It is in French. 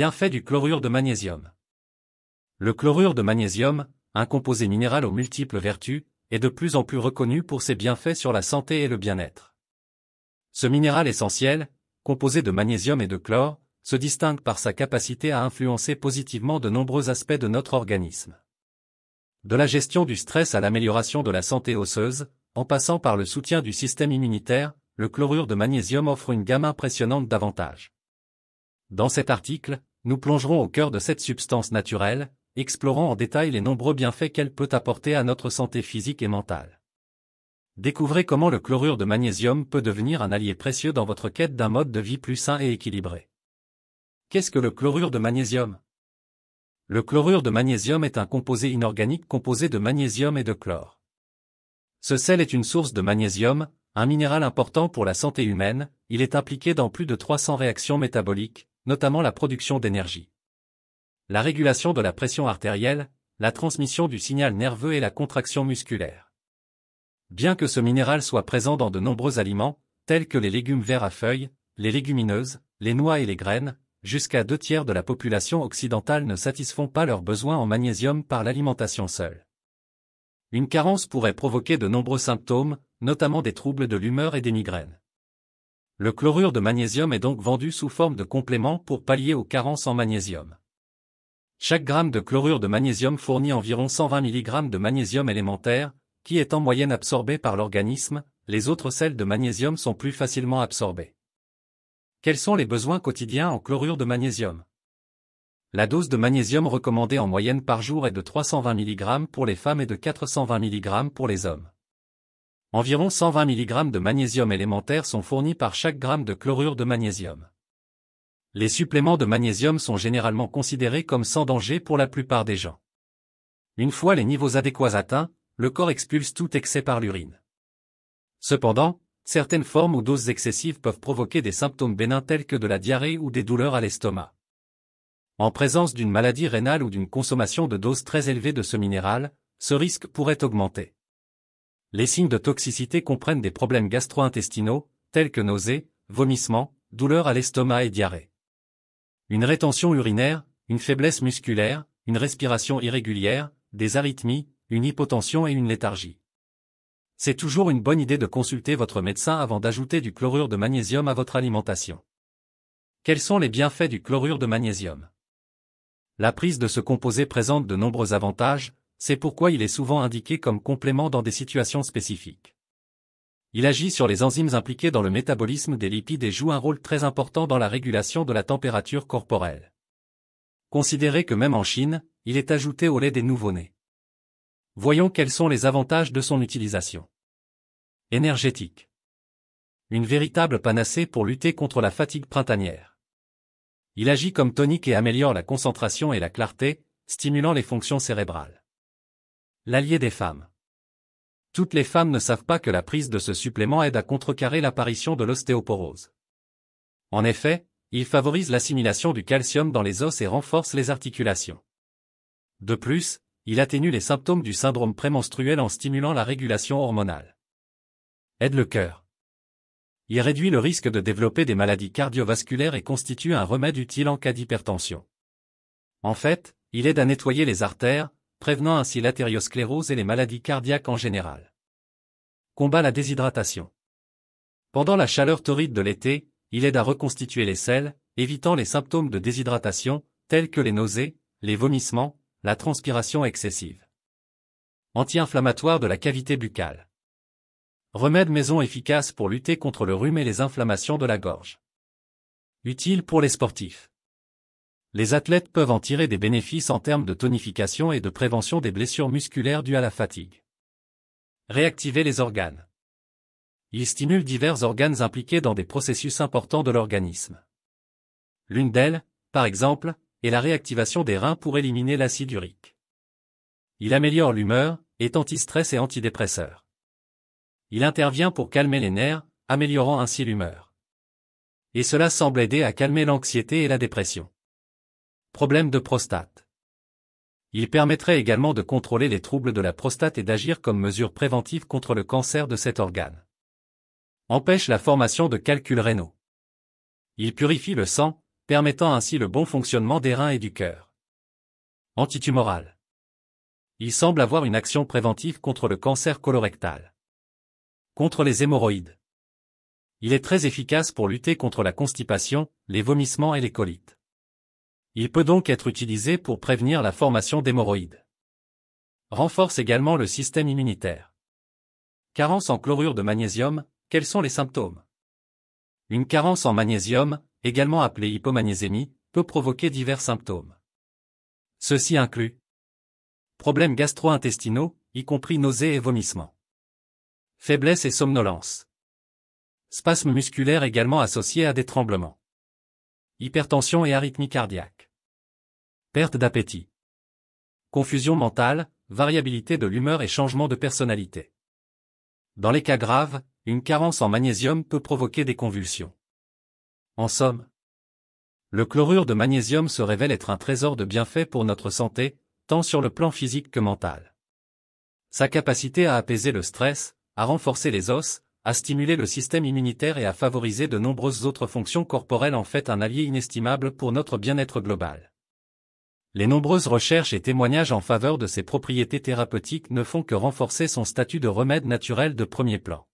Bienfaits du chlorure de magnésium. Le chlorure de magnésium, un composé minéral aux multiples vertus, est de plus en plus reconnu pour ses bienfaits sur la santé et le bien-être. Ce minéral essentiel, composé de magnésium et de chlore, se distingue par sa capacité à influencer positivement de nombreux aspects de notre organisme. De la gestion du stress à l'amélioration de la santé osseuse, en passant par le soutien du système immunitaire, le chlorure de magnésium offre une gamme impressionnante d'avantages. Dans cet article, nous plongerons au cœur de cette substance naturelle, explorant en détail les nombreux bienfaits qu'elle peut apporter à notre santé physique et mentale. Découvrez comment le chlorure de magnésium peut devenir un allié précieux dans votre quête d'un mode de vie plus sain et équilibré. Qu'est-ce que le chlorure de magnésium? Le chlorure de magnésium est un composé inorganique composé de magnésium et de chlore. Ce sel est une source de magnésium, un minéral important pour la santé humaine. Il est impliqué dans plus de 300 réactions métaboliques, notamment la production d'énergie, la régulation de la pression artérielle, la transmission du signal nerveux et la contraction musculaire. Bien que ce minéral soit présent dans de nombreux aliments, tels que les légumes verts à feuilles, les légumineuses, les noix et les graines, jusqu'à 2/3 de la population occidentale ne satisfont pas leurs besoins en magnésium par l'alimentation seule. Une carence pourrait provoquer de nombreux symptômes, notamment des troubles de l'humeur et des migraines. Le chlorure de magnésium est donc vendu sous forme de complément pour pallier aux carences en magnésium. Chaque gramme de chlorure de magnésium fournit environ 120 mg de magnésium élémentaire, qui est en moyenne absorbé par l'organisme. Les autres sels de magnésium sont plus facilement absorbés. Quels sont les besoins quotidiens en chlorure de magnésium? La dose de magnésium recommandée en moyenne par jour est de 320 mg pour les femmes et de 420 mg pour les hommes. Environ 120 mg de magnésium élémentaire sont fournis par chaque gramme de chlorure de magnésium. Les suppléments de magnésium sont généralement considérés comme sans danger pour la plupart des gens. Une fois les niveaux adéquats atteints, le corps expulse tout excès par l'urine. Cependant, certaines formes ou doses excessives peuvent provoquer des symptômes bénins tels que de la diarrhée ou des douleurs à l'estomac. En présence d'une maladie rénale ou d'une consommation de doses très élevées de ce minéral, ce risque pourrait augmenter. Les signes de toxicité comprennent des problèmes gastro-intestinaux, tels que nausées, vomissements, douleurs à l'estomac et diarrhée. Une rétention urinaire, une faiblesse musculaire, une respiration irrégulière, des arythmies, une hypotension et une léthargie. C'est toujours une bonne idée de consulter votre médecin avant d'ajouter du chlorure de magnésium à votre alimentation. Quels sont les bienfaits du chlorure de magnésium? La prise de ce composé présente de nombreux avantages, c'est pourquoi il est souvent indiqué comme complément dans des situations spécifiques. Il agit sur les enzymes impliquées dans le métabolisme des lipides et joue un rôle très important dans la régulation de la température corporelle. Considérez que même en Chine, il est ajouté au lait des nouveau-nés. Voyons quels sont les avantages de son utilisation. Énergétique. Une véritable panacée pour lutter contre la fatigue printanière. Il agit comme tonique et améliore la concentration et la clarté, stimulant les fonctions cérébrales. L'allié des femmes. Toutes les femmes ne savent pas que la prise de ce supplément aide à contrecarrer l'apparition de l'ostéoporose. En effet, il favorise l'assimilation du calcium dans les os et renforce les articulations. De plus, il atténue les symptômes du syndrome prémenstruel en stimulant la régulation hormonale. Aide le cœur. Il réduit le risque de développer des maladies cardiovasculaires et constitue un remède utile en cas d'hypertension. En fait, il aide à nettoyer les artères, prévenant ainsi l'artériosclérose et les maladies cardiaques en général. Combat la déshydratation. Pendant la chaleur torride de l'été, il aide à reconstituer les selles, évitant les symptômes de déshydratation, tels que les nausées, les vomissements, la transpiration excessive. Anti-inflammatoire de la cavité buccale. Remède maison efficace pour lutter contre le rhume et les inflammations de la gorge. Utile pour les sportifs. Les athlètes peuvent en tirer des bénéfices en termes de tonification et de prévention des blessures musculaires dues à la fatigue. Réactiver les organes. Il stimule divers organes impliqués dans des processus importants de l'organisme. L'une d'elles, par exemple, est la réactivation des reins pour éliminer l'acide urique. Il améliore l'humeur, est anti-stress et antidépresseur. Il intervient pour calmer les nerfs, améliorant ainsi l'humeur. Et cela semble aider à calmer l'anxiété et la dépression. Problème de prostate. Il permettrait également de contrôler les troubles de la prostate et d'agir comme mesure préventive contre le cancer de cet organe. Empêche la formation de calculs rénaux. Il purifie le sang, permettant ainsi le bon fonctionnement des reins et du cœur. Antitumoral. Il semble avoir une action préventive contre le cancer colorectal. Contre les hémorroïdes. Il est très efficace pour lutter contre la constipation, les vomissements et les colites. Il peut donc être utilisé pour prévenir la formation d'hémorroïdes. Renforce également le système immunitaire. Carence en chlorure de magnésium, quels sont les symptômes? Une carence en magnésium, également appelée hypomagnésémie, peut provoquer divers symptômes. Ceux-ci incluent problèmes gastro-intestinaux, y compris nausées et vomissements. Faiblesse et somnolence. Spasmes musculaires également associés à des tremblements. Hypertension et arythmie cardiaque. Perte d'appétit. Confusion mentale, variabilité de l'humeur et changement de personnalité. Dans les cas graves, une carence en magnésium peut provoquer des convulsions. En somme, le chlorure de magnésium se révèle être un trésor de bienfaits pour notre santé, tant sur le plan physique que mental. Sa capacité à apaiser le stress, à renforcer les os, à stimuler le système immunitaire et à favoriser de nombreuses autres fonctions corporelles en fait un allié inestimable pour notre bien-être global. Les nombreuses recherches et témoignages en faveur de ses propriétés thérapeutiques ne font que renforcer son statut de remède naturel de premier plan.